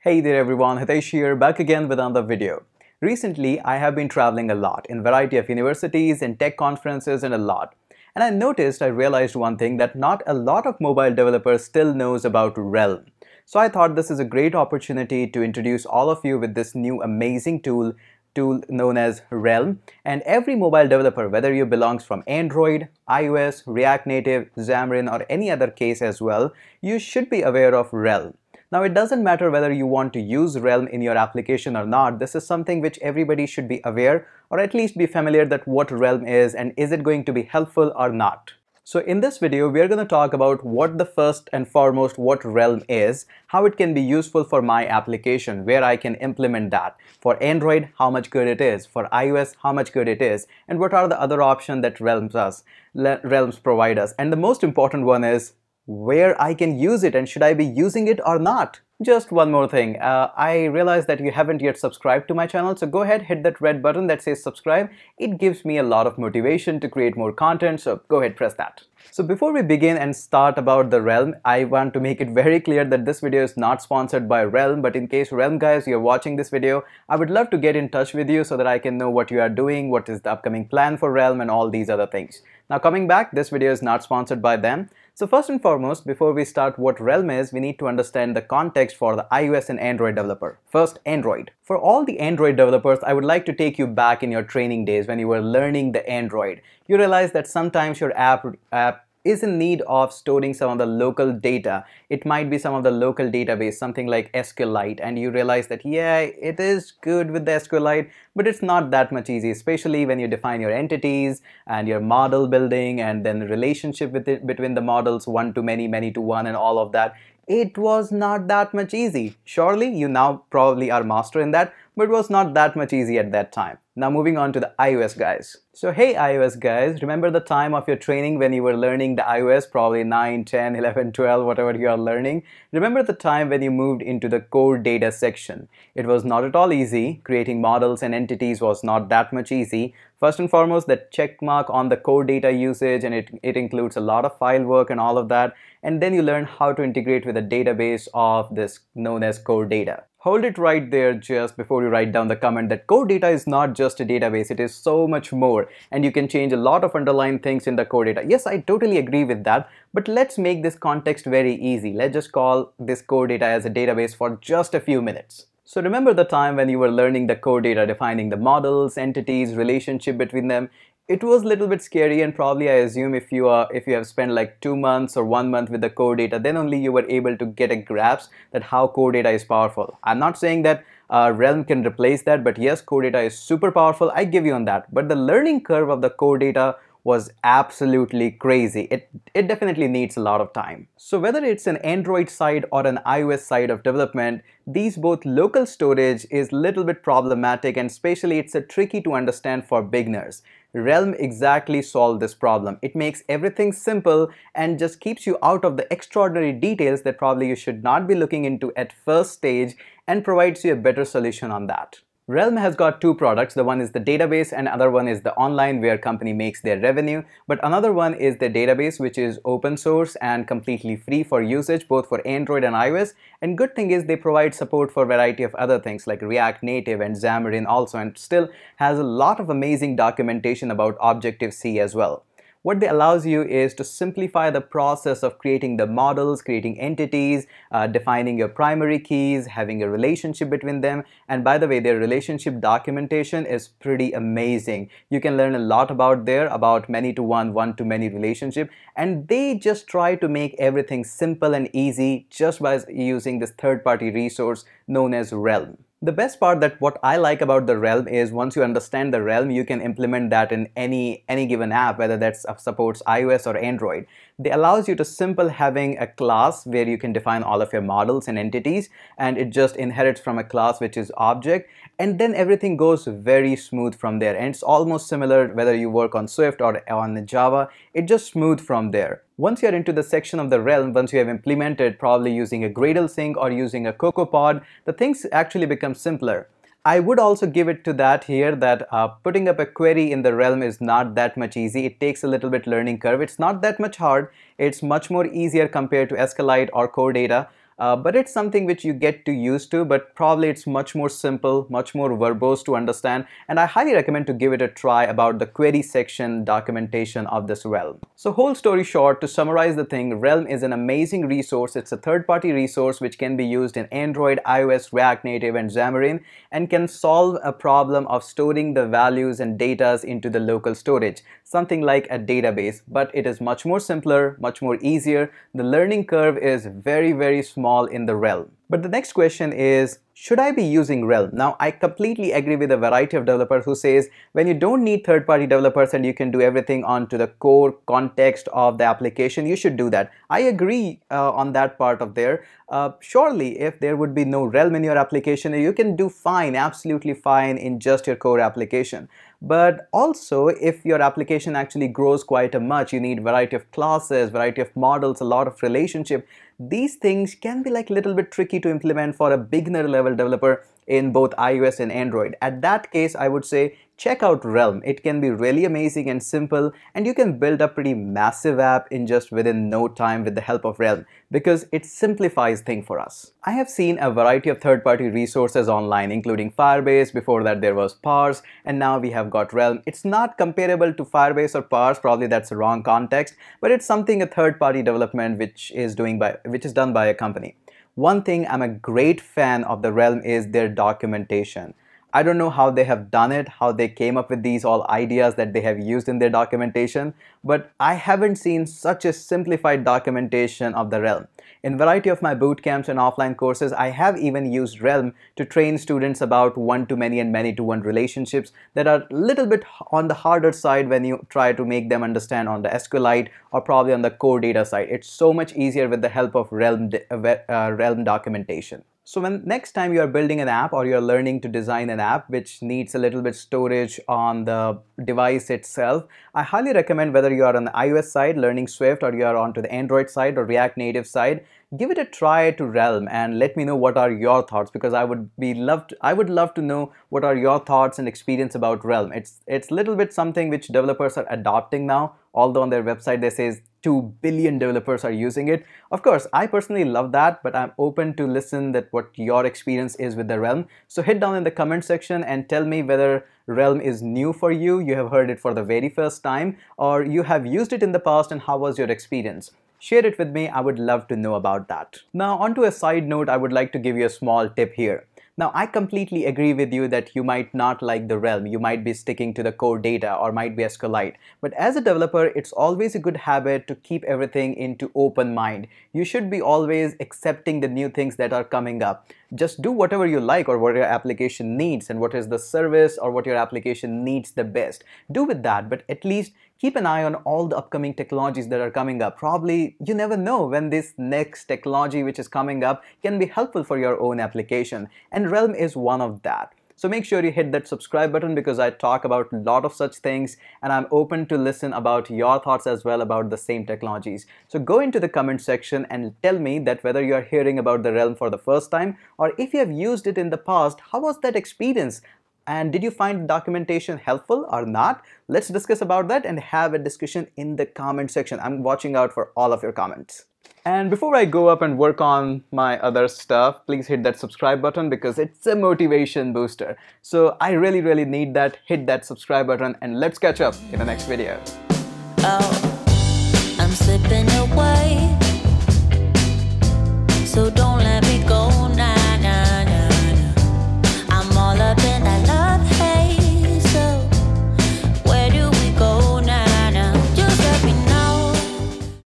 Hey there everyone, Hitesh here, back again with another video. Recently, I have been traveling a lot in a variety of universities and tech conferences and a lot. And I realized one thing, that not a lot of mobile developers still knows about Realm. So I thought this is a great opportunity to introduce all of you with this new amazing tool known as Realm. And every mobile developer, whether you belongs from Android, iOS, React Native, Xamarin or any other case as well, you should be aware of Realm. Now it doesn't matter whether you want to use Realm in your application or not. This is something which everybody should be aware or at least be familiar that what Realm is and is it going to be helpful or not. So in this video, we are going to talk about what the first and foremost what Realm is, how it can be useful for my application, where I can implement that. For Android, how much good it is. For iOS, how much good it is. And what are the other options that Realms provide us. And the most important one is where I can use it and should I be using it or not. Just one more thing, I realize that you haven't yet subscribed to my channel, so go ahead, hit that red button that says subscribe. It gives me a lot of motivation to create more content, so go ahead, press that. So before we begin and start about the Realm, I want to make it very clear that this video is not sponsored by Realm, but in case Realm guys, you're watching this video, I would love to get in touch with you so that I can know what you are doing, what is the upcoming plan for Realm and all these other things. Now coming back, this video is not sponsored by them. So first and foremost, before we start what Realm is, we need to understand the context for the iOS and Android developer. First, Android. For all the Android developers, I would like to take you back in your training days when you were learning the Android. You realize that sometimes your app is in need of storing some of the local data. It might be some of the local database, something like SQLite, and you realize that yeah, it is good with the SQLite, but it's not that much easy, especially when you define your entities and your model building and then the relationship between the models, one to many, many to one and all of that. It was not that much easy. Surely you now probably are master in that, but it was not that much easy at that time. Now moving on to the iOS guys. So hey iOS guys, remember the time of your training when you were learning the iOS, probably 9, 10, 11, 12, whatever you are learning. Remember the time when you moved into the core data section. It was not at all easy. Creating models and entities was not that much easy. First and foremost, that check mark on the core data usage, and it includes a lot of file work and all of that. And then you learn how to integrate with a database of this known as core data. Hold it right there just before you write down the comment that core data is not just a database, it is so much more and you can change a lot of underlying things in the core data. Yes, I totally agree with that, but let's make this context very easy. Let's just call this core data as a database for just a few minutes. So remember the time when you were learning the core data, defining the models, entities, relationship between them. It was a little bit scary, and probably I assume if you have spent like 2 months or 1 month with the core data, then only you were able to get a grasp that how core data is powerful. I'm not saying that Realm can replace that, but yes, core data is super powerful. I give you on that. But the learning curve of the core data was absolutely crazy. It definitely needs a lot of time. So whether it's an Android side or an iOS side of development, these both local storage is a little bit problematic, and especially it's a tricky to understand for beginners. Realm exactly solved this problem. It makes everything simple and just keeps you out of the extraordinary details that probably you should not be looking into at first stage, and provides you a better solution on that. Realm has got two products. The one is the database and other one is the online where company makes their revenue. But another one is the database, which is open source and completely free for usage both for Android and iOS. And good thing is they provide support for a variety of other things like React Native and Xamarin also, and still has a lot of amazing documentation about Objective-C as well. What they allows you is to simplify the process of creating the models, creating entities, defining your primary keys, having a relationship between them. And by the way, their relationship documentation is pretty amazing. You can learn a lot about many to one, one to many relationship. And they just try to make everything simple and easy just by using this third-party resource known as Realm. The best part that what I like about the Realm is once you understand the Realm, you can implement that in any given app, whether that supports iOS or Android. They allows you to simple having a class where you can define all of your models and entities, and it just inherits from a class which is object, and then everything goes very smooth from there. And it's almost similar whether you work on Swift or on Java, it just smooth from there. Once you're into the section of the Realm, once you have implemented probably using a Gradle sync or using a CocoaPod, the things actually become simpler. I would also give it to that here that putting up a query in the Realm is not that much easy. It takes a little bit learning curve. It's not that much hard. It's much more easier compared to SQLite or Core Data. but it's something which you get to used to, but probably it's much more simple, much more verbose to understand, and I highly recommend to give it a try about the query section documentation of this Realm. So whole story short, to summarize the thing, Realm is an amazing resource. It's a third-party resource which can be used in Android, iOS, React Native, and Xamarin, and can solve a problem of storing the values and data into the local storage, something like a database, but it is much more simpler, much more easier. The learning curve is very small in the Realm. But the next question is, should I be using Realm? Now, I completely agree with a variety of developers who says when you don't need third-party developers and you can do everything onto the core context of the application, you should do that. I agree on that part of there. Surely, if there would be no Realm in your application, you can do fine, absolutely fine in just your core application. But also, if your application actually grows quite a much, you need variety of classes, variety of models, a lot of relationship. These things can be like a little bit tricky to implement for a beginner level developer in both iOS and Android. At that case, I would say check out Realm. It can be really amazing and simple, and you can build a pretty massive app in just within no time with the help of Realm, because it simplifies things for us. I have seen a variety of third-party resources online, including Firebase. Before that there was Parse, and now we have got Realm. It's not comparable to Firebase or Parse, probably that's the wrong context, but it's something a third-party development which is done by a company. One thing I'm a great fan of the Realm is their documentation. I don't know how they have done it, how they came up with these all ideas that they have used in their documentation, but I haven't seen such a simplified documentation of the Realm. In variety of my boot camps and offline courses, I have even used Realm to train students about one-to-many and many-to-one relationships that are a little bit on the harder side when you try to make them understand on the SQLite or probably on the core data side. It's so much easier with the help of Realm documentation. So when next time you are building an app or you're learning to design an app which needs a little bit storage on the device itself, I highly recommend, whether you are on the iOS side learning Swift or you are onto the Android side or React Native side, give it a try to Realm and let me know what are your thoughts, because I would love to know what are your thoughts and experience about Realm. It's a little bit something which developers are adopting now, although on their website they say 2 billion developers are using it. Of course, I personally love that, but I'm open to listen that what your experience is with the Realm. So hit down in the comment section and tell me whether Realm is new for you, you have heard it for the very first time, or you have used it in the past, and how was your experience. Share it with me, I would love to know about that. Now onto a side note, I would like to give you a small tip here. Now, I completely agree with you that you might not like the Realm, you might be sticking to the core data or might be SQLite. But as a developer, it's always a good habit to keep everything into open mind. You should be always accepting the new things that are coming up. Just do whatever you like or what your application needs and what is the service or what your application needs the best. Do with that, but at least keep an eye on all the upcoming technologies that are coming up. Probably you never know when this next technology which is coming up can be helpful for your own application, and Realm is one of that. So make sure you hit that subscribe button, because I talk about a lot of such things and I'm open to listen about your thoughts as well about the same technologies. So go into the comment section and tell me that whether you are hearing about the Realm for the first time, or if you have used it in the past, how was that experience? And did you find documentation helpful or not? Let's discuss about that and have a discussion in the comment section. I'm watching out for all of your comments. And before I go up and work on my other stuff, please hit that subscribe button, because it's a motivation booster. So I really need that. Hit that subscribe button and let's catch up in the next video. Oh, I'm slipping away, so don't let me go.